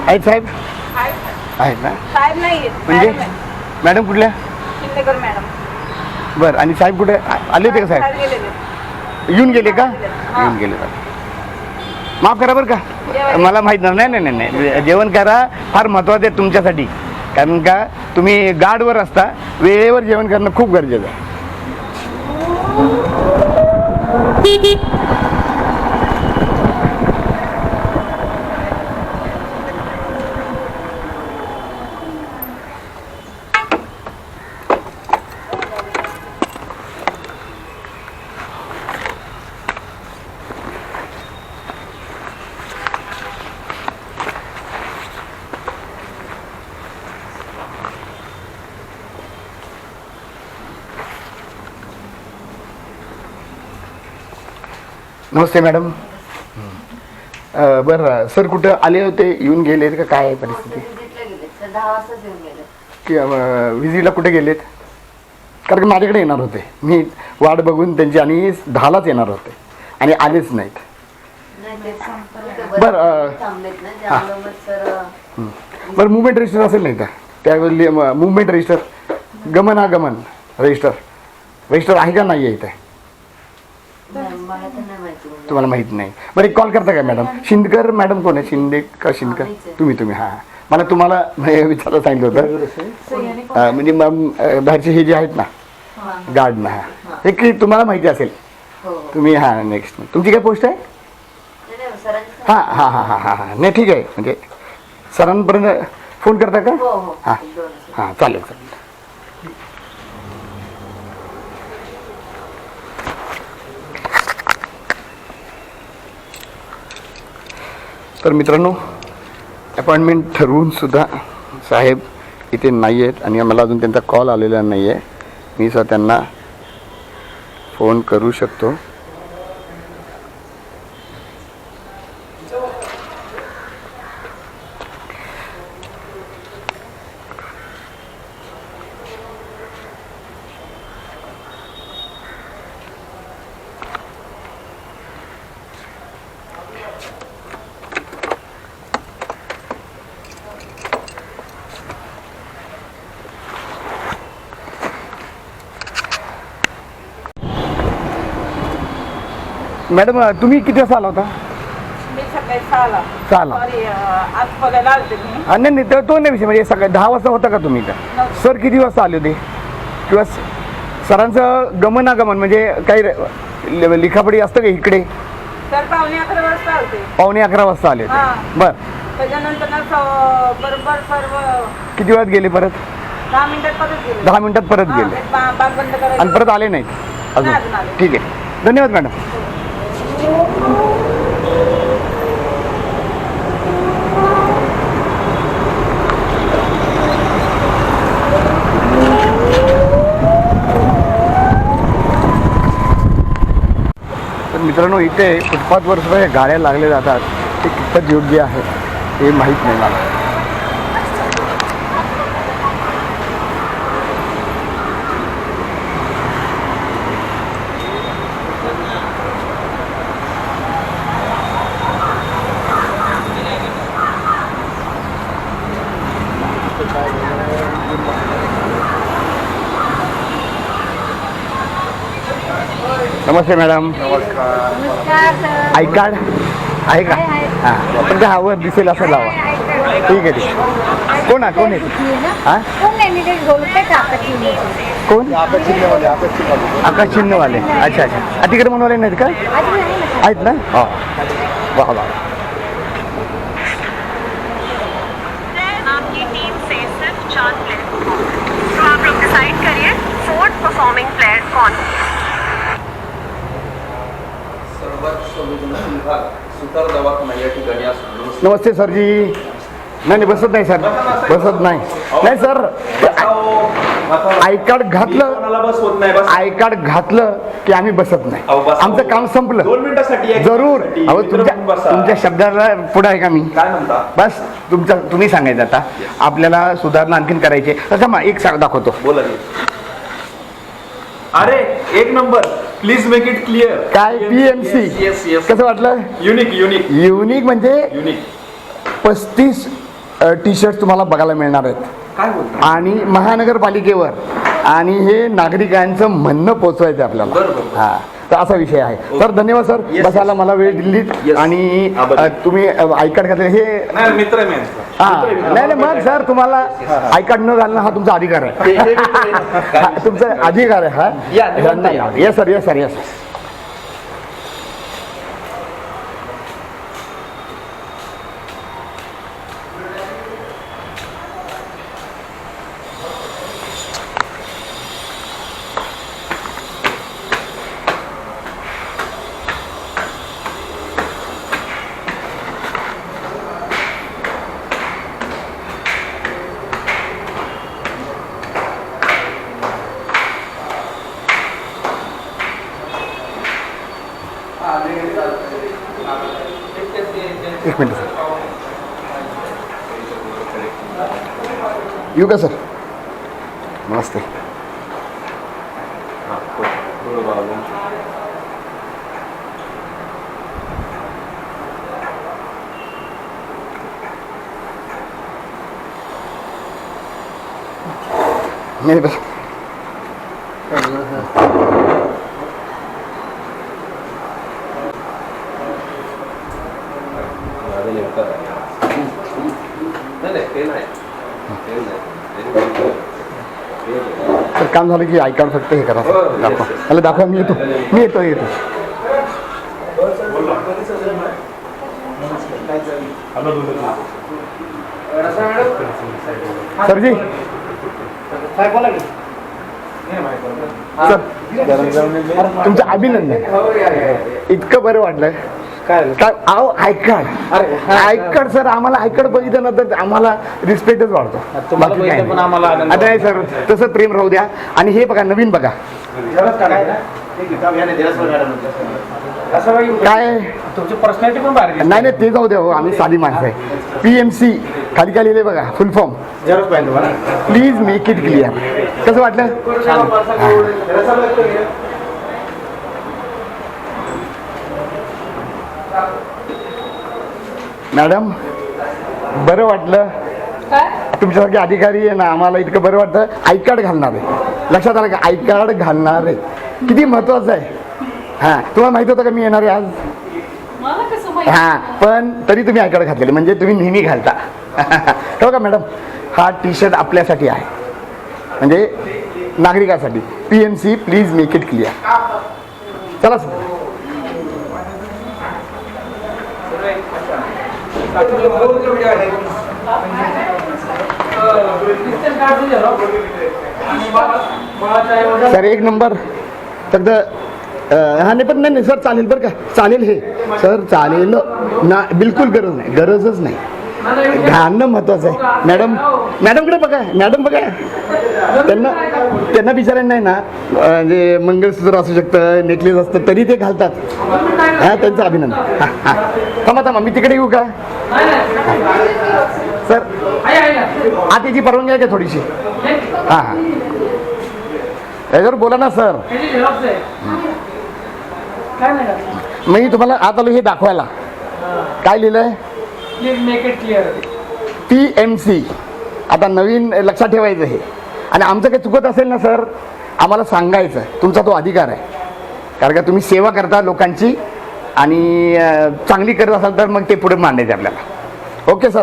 आहेत साहेब? आहेत ना? साहेब नाही म्हणजे मॅडम कुठल्या? शिंदेकर मॅडम. बरं, आणि साहेब कुठे आले होते का साहेब? येऊन गेले का? येऊन गेले का? माफ करा बरं का, मला माहीत नाही. नाही नाही नाही, जेवण करा, फार महत्त्वाचं आहे तुमच्यासाठी. कारण का तुम्ही गार्डवर असता, वेळेवर जेवण करणं खूप गरजेचं आहे. नमस्ते मॅडम. बरं सर, कुठं आले होते? येऊन गेलेत का? काय आहे परिस्थिती? की विजिटला कुठे गेलेत? कारण की माझ्याकडे येणार होते, मी वाट बघून त्यांची, आणि 10लाच येणार होते आणि आलेच नाहीत. बरं बरं, मुवमेंट रजिस्टर असेल नाही का त्यावेळी? मुवमेंट रजिस्टर, गमनागमन रजिस्टर आहे का नाही आहे इथे? तुम्हाला माहित नाही? बरं, एक कॉल करता का मॅडम? शिंदकर मॅडम कोण आहे? शिंदे का शिंदकर? तुम्ही हां, मला तुम्हाला विचारायला सांगितलं होतं. म्हणजे बाहेरचे हे जे आहेत ना गार्ड ना, हे की तुम्हाला माहिती असेल तुम्ही. हां, नेक्स्ट तुमची काय पोस्ट आहे? हां हां हां हां हां हां, नाही ठीक आहे. म्हणजे सरांपर्यंत फोन करता का? हां हां, चालेल चालेल. तर मित्रांनो, अपॉइंटमेंट ठरवून सुद्धा साहेब इथे नाही आहेत, आणि मला अजून त्यांचा कॉल आलेला नाही आहे. मी सुद्धा त्यांना फोन करू शकतो. मॅडम, तुम्ही किती वाजता आला होता? मी सकाळी 6ला. सॉरी, आज बघायला आलते मी. नाही नाही, तो नाही विषय. म्हणजे सकाळी 10 वाजता होता का तुम्ही का? सर किती वाजता आले होते? किंवा सरांचं गमनागमन म्हणजे काही लिखापडी असतं का इकडे? सर पावणे 11 वाजता आलते. पावणे 11 वाजता आले होते. बरं, त्याच्यानंतर बरोबर सर्व किती वेळात गेले परत? 10 मिनिटात परत गेले. 10 मिनिटात परत गेले बाग बंद करायला आणि परत आले नाहीत अजून? ठीक आहे, धन्यवाद मॅडम. तर मित्रांनो, इथे फुटपाथवर सुद्धा हे गाड्या लागल्या जातात. ते कितपत योग्य आहे हे माहीत नाही मला. नमस्ते मॅडम. नमस्कार. आय कार्ड आहे का? हां, पण त्या हावर दिसेल असं लावा. ठीक आहे, ठीक आहे. कोण आहे? हां, कोण? आकाश चिन्हवाले. अच्छा अच्छा, अतिक्रमणवाले नाहीत का? आहेत ना? हो, वा वा. आपकी टीम से सिर्फ 4 प्लेयर, तो आप लोग डिसाइड करिए 4th परफॉर्मिंग प्लेयर कौन है. सुतार दवाखाना या ठिकाणी असतो. नमस्ते सरजी. नाही नाही, बसत नाही सर, बसत नाही. नाही सर, आय कार्ड घातलं, आय कार्ड घातलं की आम्ही बसत नाही. आमचं काम संपलं. 2 मिनिटासाठी जरूर. अहो, तुमच्या शब्दाला पुढे आहे का मी? काय म्हणता? बस तुम्ही सांगायचं आता. आपल्याला सुधारणा आणखीन करायची. तसं मग एक दाखवतो. बोला. अरे एक number, please make it clear. काय PMC? कसं वाटलं? युनिक युनिक म्हणजे युनिक. 35 टी शर्ट तुम्हाला बघायला मिळणार आहेत काय बोलता? आणि महानगरपालिकेवर आणि हे नागरिकांचं म्हणणं पोचवायचं आहे आपल्याला. बरोबर. हा, तर असा विषय आहे. सर धन्यवाद सर, Yes, बसायला मला वेळ दिलीत. Yes. आणि आभारी. तुम्ही आय कार्ड घातले हे नाही मित्र आहे मी यांचा. हा नाही नाही, मग सर तुम्हाला आय कार्ड न घालणं हा तुमचा अधिकार आहे. हा, तुमचा अधिकार आहे हा. Yes sir, yes sir, yes. एक मिनिट सर, येऊ का सर? नमस्ते. हा, थोडं बाजूला. नाही बस. तर काम झालं की आय कार्ड फक्त हे करा. दाखवा मला, दाखवा. मी येतो. सरजी सर, तुमचं अभिनंदन. इतकं बरं वाटलं. काय अहो, आय कार्ड सर, आम्हाला आय कार्ड बघितलं ना तर आम्हाला रिस्पेक्टच वाढतो. बाकी काय नाही. आता नाही सर, तसं प्रेम राहू द्या. आणि हे बघा, नवीन बघा काय. तुमची पर्सनॅलिटी पण भारी नाही नाही, ते जाऊ द्या हो, आम्ही साधी माणसं आहे. PMC खाली काय लिहिले बघा, फुल form. Please make it clear. कसं वाटलं? मॅडम बरं वाटलं. तुमच्यासारखे अधिकारी आहे ना, आम्हाला इतकं बरं वाटतं. आय कार्ड घालणार आहे, लक्षात आलं का? आय कार्ड घालणार आहे, किती महत्वाचं आहे. हां, तुम्हाला माहित होतं का मी येणार आहे आज? हां, पण तरी तुम्ही आय कार्ड घातलेले, म्हणजे तुम्ही नेहमी घालता. हो का मॅडम? हा टी शर्ट आपल्यासाठी आहे, म्हणजे नागरिकासाठी. PMC please make it clear. चला सर. सर एक नंबर. फक्त हा नाही, पण नाही सर, चालेल बरं का, चालेल हे सर, चालेल ना, बिलकुल गरज नाही, गरजच नाही. घालणं महत्वाचं आहे. मॅडमकडे बघा, मॅडम बघा, त्यांना बिचारायला नाही ना, म्हणजे मंगळसूत्र असू शकतं, नेकलेस असतं, तरी ते घालतात. हा, त्यांचं अभिनंदन. हां, थांबा, मी तिकडे येऊ का सर? आताची परवानगी आहे का थोडीशी? हां, याच्यावर बोला ना सर. मी तुम्हाला आता हे दाखवायला काय लिहिलंय, PMC. आता नवीन लक्षात ठेवायचं हे. आणि आमचं काही चुकत असेल ना सर, आम्हाला सांगायचं, तुमचा तो अधिकार आहे. कारण का तुम्ही सेवा करता लोकांची, आणि चांगली करत असाल तर मग ते पुढे मांडायचे आपल्याला. Okay sir.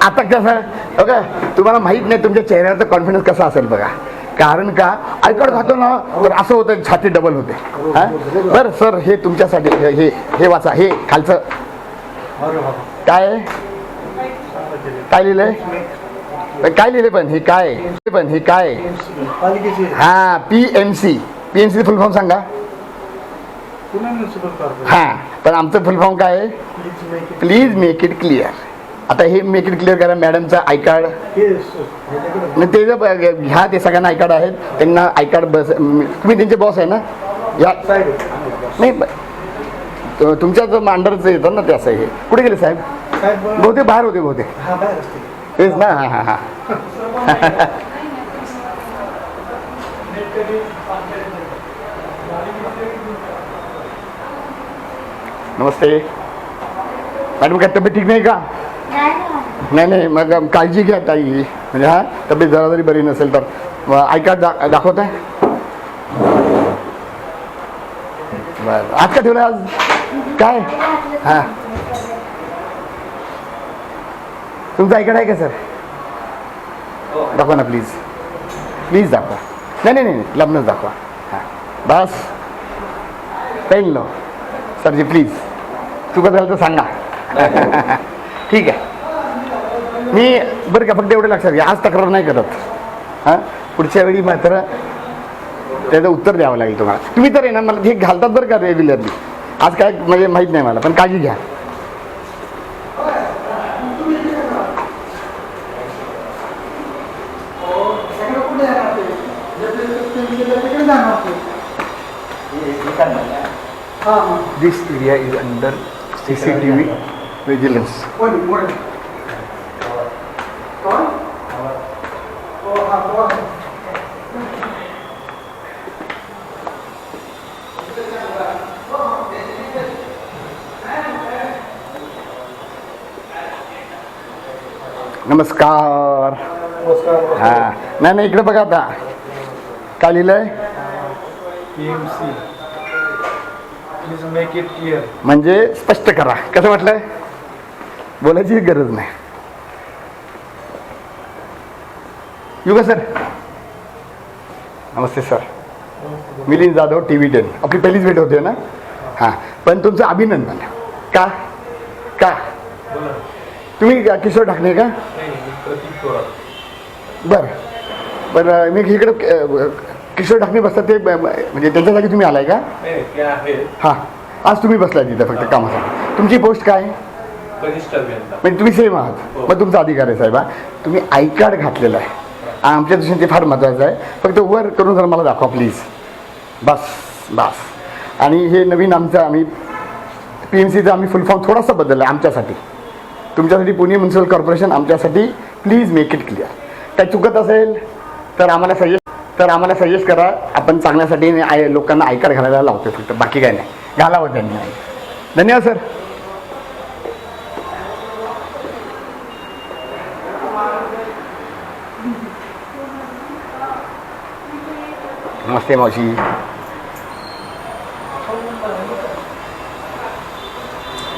आता कसं बघा, तुम्हाला माहित नाही तुमच्या चेहऱ्याचा कॉन्फिडन्स कसा असेल बघा. कारण का आय कार्ड खातो ना, तर असं होतं, छाती डबल होते. हां, बरं सर, हे तुमच्यासाठी. हे वाचा, हे खालचं काय लिहिलंय, काय लिहिले, पण हे काय हा, PMC फुल फॉर्म सांगा. हां, पण आमचं फुल फॉर्म काय आहे? Please make it clear. आता हे मेक इट क्लिअर करा. मॅडमचं आय कार्ड, ते ह्या, ते सगळ्यांना आय कार्ड आहेत, त्यांना आय कार्ड. बस, तुम्ही त्यांचे बॉस आहे ना? या नाही, तुमच्याच अंडरच येतं ना ते. असं हे कुठे गेले साहेब? बहुतेक बाहेर होते, बहुतेक तेच ना. हां हां हां नमस्ते मॅडम, काय तब्येत ठीक नाही का? नाही नाही, मग काळजी घ्या ताई. म्हणजे हा तब्येत जरा जरी बरी नसेल तर आय कार्ड दाखवत आहे. बरं, आज का ठेवलं? आज काय? हां, तुमचं आय कार्ड आहे का सर? दाखवा ना प्लीज, प्लीज दाखवा. नाही नाही नाही, लग्नच दाखवा. हां बस, पेन लो सरजी प्लीज. चुकत झालं तर सांगा. ठीक आहे, मी बरं का फक्त एवढं लक्षात घ्या, आज तक्रार नाही करत. हां, पुढच्या वेळी मात्र त्याचं उत्तर द्यावं लागेल तुम्हाला. तुम्ही तर आहे ना, मला हे घालतात बरं का रेग्युलरली. आज काय म्हणजे माहीत नाही मला, पण काळजी घ्या. This area is under CCTV vigilance. नमस्कार. हां, नाही नाही, इकडे बघा आता काय लिहिलंय. PMC. Please make it clear. म्हणजे स्पष्ट करा. कसं वाटलं? बोलायची गरज नाही. येऊ का सर? नमस्ते सर, मिलिंद जाधव, TV10. आपली पहिलीच भेट होते ना? हां, पण तुमचं अभिनंदन. का का तुम्ही किशोर ढाकणे का? बरं बरं, मी इकडं किशोर ढाकणे बसतात ते म्हणजे त्यांच्या जागी तुम्ही आलाय का? हां, आज तुम्ही बसलाय तिथं फक्त कामासाठी. तुमची पोस्ट काय? म्हणजे तुम्ही सेम आहात. मग तुमचा अधिकार आहे साहेबा. तुम्ही आय कार्ड घातलेलं आहे, आमच्या दृष्टीने ते फार महत्त्वाचं आहे. फक्त वर करून जरा मला दाखवा प्लीज. बस बस. आणि हे नवीन आमचं आम्ही PMCचं आम्ही फुल फॉर्म थोडासा बदलला आहे आमच्यासाठी. तुमच्यासाठी पुणे म्युन्सिपल कॉर्पोरेशन, आमच्यासाठी प्लीज मेक इट क्लिअर. काय चुकत असेल तर आम्हाला सजेस्ट करा. आपण चांगल्यासाठी लोकांना आय कार्ड घालायला लावतो फक्त, बाकी काय नाही. घालावं त्यांनी. धन्यवाद सर. नमस्ते मावशी.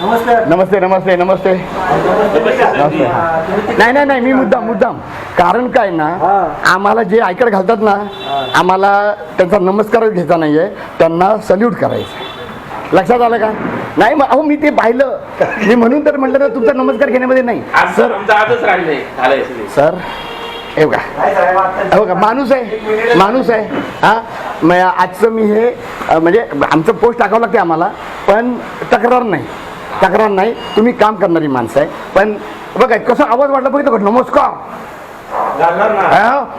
नमस्कार. नमस्ते नमस्ते नमस्ते नमस्ते. नाही नाही नाही, मी मुद्दाम कारण काय ना, आम्हाला जे आय कार्ड घालतात ना, आम्हाला त्यांचा नमस्कार घ्यायचा नाही आहे, त्यांना सल्यूट करायचं. लक्षात आलं का? नाही मग अहो, मी ते पाहिलं, मी म्हणून तर म्हटलं ना, तुमचा नमस्कार घेण्यामध्ये नाही सर. सर हे बघा, माणूस आहे. हां, मग आजचं मी हे म्हणजे आमचं पोस्ट टाकावं लागते आम्हाला, पण तक्रार नाही. तुम्ही काम करणारी माणसं आहे. पण बघा कसं आवाज वाटला बघितलं का? नमस्कार.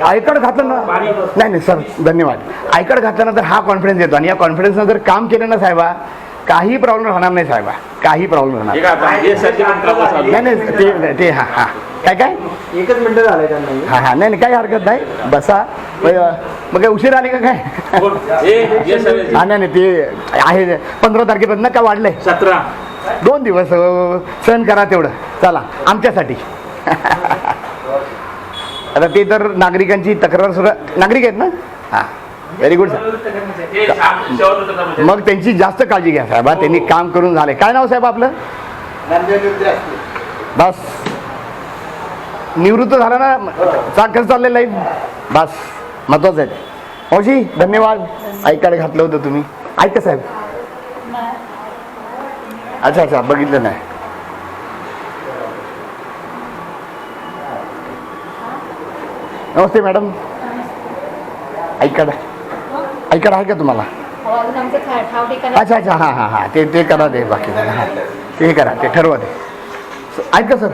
आय कार्ड घातलं ना, नाही सर धन्यवाद. आय कार्ड घातल्यानंतर हा कॉन्फिडन्स येतो, आणि या कॉन्फिडन्सनं जर काम केलं ना साहेबा, काही प्रॉब्लेम राहणार नाही साहेबा, काही प्रॉब्लेम राहणार नाही. ते हां काय एकच मिनिटं झालंय त्यांना. हां नाही काही हरकत नाही, बसा. मग काय उशीर आले का काय? हां नाही ते आहे 15 तारखेपर्यंत का वाढलंय? 17. 2 दिवस सहन करा तेवढं. चला आमच्यासाठी. आता ते तर नागरिकांची तक्रार सुद्धा नागरिक आहेत ना. हां व्हेरी गुड सर. मग त्यांची जास्त काळजी घ्या साहेबा, त्यांनी काम करून झाले. काय नाव साहेब आपलं? बस निवृत्त झाला ना, कसं चाललंय लाईफ? बस महत्वाचं आहे. मावशी धन्यवाद. आय कार्ड घातलं होतं तुम्ही. ऐका साहेब. अच्छा बघितलं नाही. नमस्ते मॅडम. आय कार्ड आहे का तुम्हाला? अच्छा हां ते करा. ते बाकी ते करा, ते ठरवा. ते ऐका सर,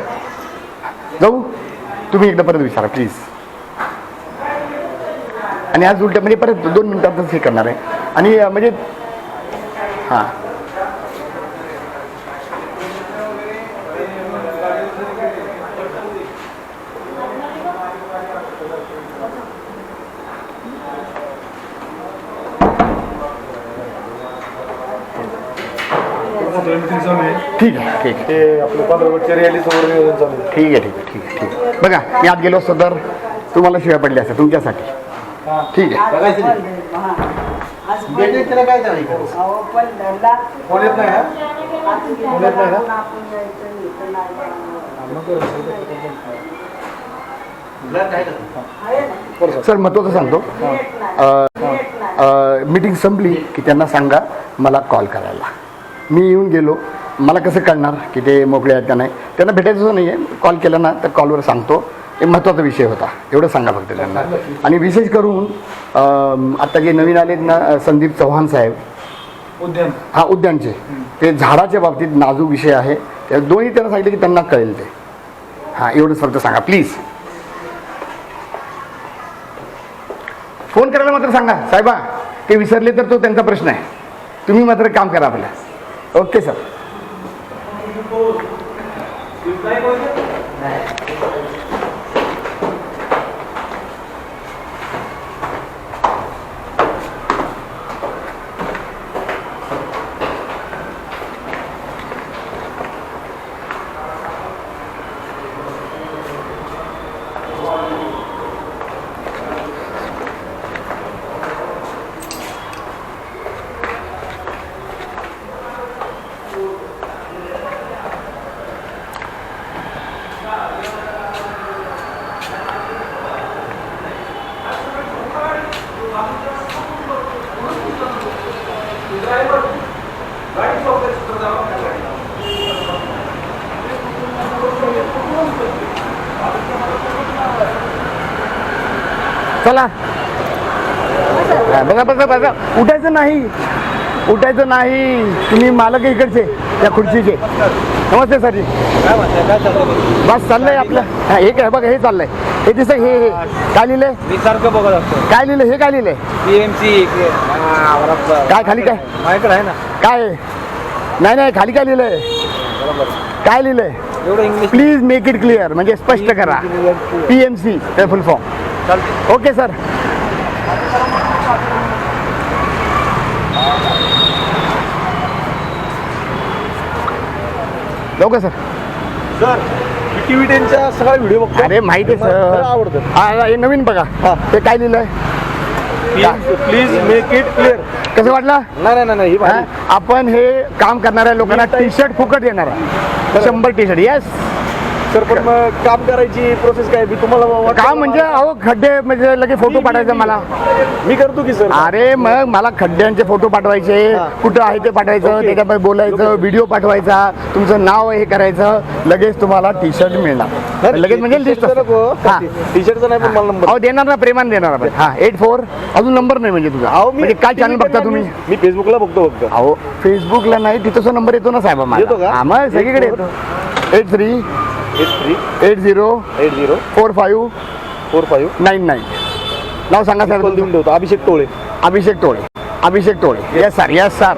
जाऊ तुम्ही एकदा परत विचारा प्लीज. आणि आज उलट म्हणजे परत 2 मिनिटातच हे करणार आहे. आणि म्हणजे हां तुला मीटिंग चालू आहे ठीक आहे ठीक आहे ते आपलं 15 कोटीच्या रॅली समोर नियोजन चालू आहे. ठीक आहे ठीक आहे ठीक आहे ठीक आहे बघा मी आत गेलो असतो तर तुम्हाला शिव्या पडल्या असत्या तुमच्यासाठी ठीक आहे काय करायचं फोन येत नाही ना सर महत्त्वाचं सांगतो मीटिंग संपली की त्यांना सांगा मला कॉल करायला. मी येऊन गेलो मला कसं कळणार की ते मोकळे आहेत का नाही. त्यांना भेटायचं नाही आहे. कॉल केला ना तर कॉलवर सांगतो. एक महत्त्वाचा विषय होता एवढं सांगा फक्त त्यांना. आणि विशेष करून आता जे नवीन आलेत ना संदीप चव्हाण साहेब उद्यान हा उद्यानचे ते झाडाच्या बाबतीत नाजूक विषय आहे. त्या दोन्ही त्यांना सांगितलं की त्यांना कळेल ते. हां एवढंच फक्त सांगा प्लीज. फोन करायला मात्र सांगा साहेबा ते विसरले तर तो त्यांचा प्रश्न आहे. तुम्ही मात्र काम करा आपल्या. Okay sir. चला बघा बघा बघा उठायचं नाही उठायचं नाही. तुम्ही मालक आहे इकडचे त्या खुर्चीचे. नमस्ते सरजी. बस चाललंय आपलं. हा एक आहे बघा हे चाललंय हे दिसत हे काय लिहिलंय मी सारखं बघत असतो काय लिहिलंय हे काय लिहिलंय PMC काय खाली काय माझ्याकडे आहे ना काय नाही नाही खाली काय लिहिलंय काय लिहिलंय एवढं English please make it clear म्हणजे स्पष्ट करा. PMC full form. चालते. Okay sir. जाऊ का सर. सर टीव्हीच्या सगळ्या व्हिडिओ बघतो. अरे माहिती आहे मला सर. आवडतं. हा हे नवीन बघा हा. ते काय लिहिलंय प्लीज मेक इट क्लिअर. कसं वाटलं. नाही ही हा? भारी. आपण हे काम करणाऱ्या लोकांना टी शर्ट फुकट देणार आहे. 100 टी शर्ट. येस सर पण मग काम करायची प्रोसेस काय मी तुम्हाला वाटतं काम म्हणजे अहो खड्डे म्हणजे लगे फोटो पाठवायचे मला. मी करतो की सर. अरे मग मला खड्ड्यांचे फोटो पाठवायचे कुठं आहे ते पाठवायचं ओके. त्याच्यामध्ये बोलायचं व्हिडिओ पाठवायचा तुमचं नाव हे करायचं लगेच तुम्हाला टी शर्ट मिळणार. लगेच म्हणजे लिस्ट टी शर्टचा नाही पण मला नंबर. अहो देणार ना प्रेमान देणार आपण. हा 84 अजून नंबर नाही म्हणजे तुझा. अहो म्हणजे काय चॅनल बघता तुम्ही. मी फेसबुकला बघतो फक्त. अहो फेसबुकला नाही तिथं नंबर येतो ना साहेब येतो का? आम्हाला. मग सगळीकडे येतो. 83 80 45 99. नाव सांगा साहेब. देऊन ठेवतो. Abhishek Tole. Abhishek Tole. Yes sir yes sir.